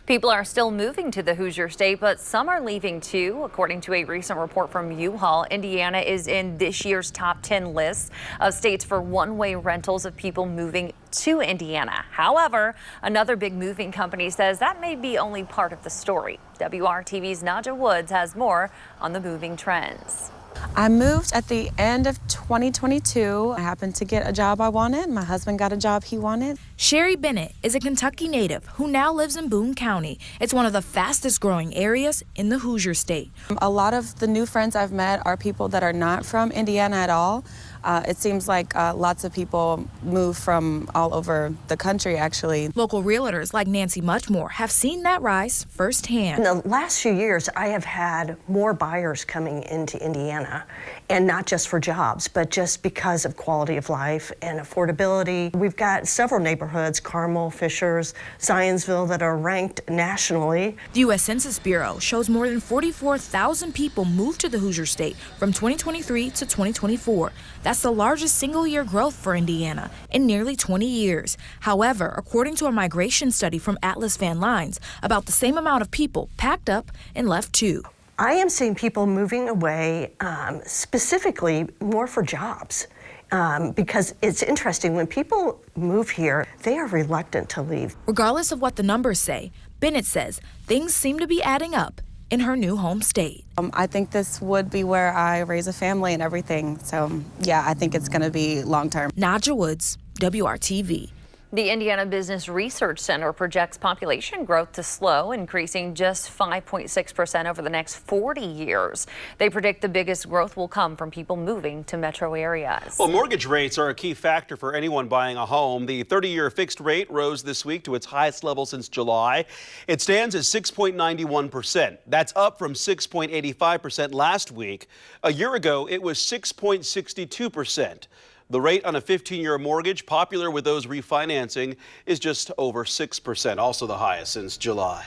People are still moving to the Hoosier State, but some are leaving too. According to a recent report from U-Haul, Indiana is in this year's top 10 list of states for one-way rentals of people moving to Indiana. However, another big moving company says that may be only part of the story. WRTV's Naja Woods has more on the moving trends. I moved at the end of 2022. I happened to get a job I wanted. My husband got a job he wanted. Sherry Bennett is a Kentucky native who now lives in Boone County. It's one of the fastest growing areas in the Hoosier State. A lot of the new friends I've met are people that are not from Indiana at all. It seems like lots of people move from all over the country, actually. Local realtors like Nancy Muchmore have seen that rise firsthand. In the last few years, I have had more buyers coming into Indiana, and not just for jobs, but just because of quality of life and affordability. We've got several neighborhoods, Carmel, Fishers, Zionsville, that are ranked nationally. The U.S. Census Bureau shows more than 44,000 people moved to the Hoosier State from 2023 to 2024. That's the largest single-year growth for Indiana in nearly 20 years. However, according to a migration study from Atlas Van Lines, about the same amount of people packed up and left too. I am seeing people moving away specifically more for jobs. Because it's interesting, when people move here, they are reluctant to leave. Regardless of what the numbers say, Bennett says things seem to be adding up in her new home state. I think this would be where I raise a family and everything. So, yeah, I think it's going to be long term. Naja Woods, WRTV. The Indiana Business Research Center projects population growth to slow, increasing just 5.6% over the next 40 years. They predict the biggest growth will come from people moving to metro areas. Well, mortgage rates are a key factor for anyone buying a home. The 30-year fixed rate rose this week to its highest level since July. It stands at 6.91%. That's up from 6.85% last week. A year ago, it was 6.62%. The rate on a 15-year mortgage, popular with those refinancing, is just over 6%, also the highest since July.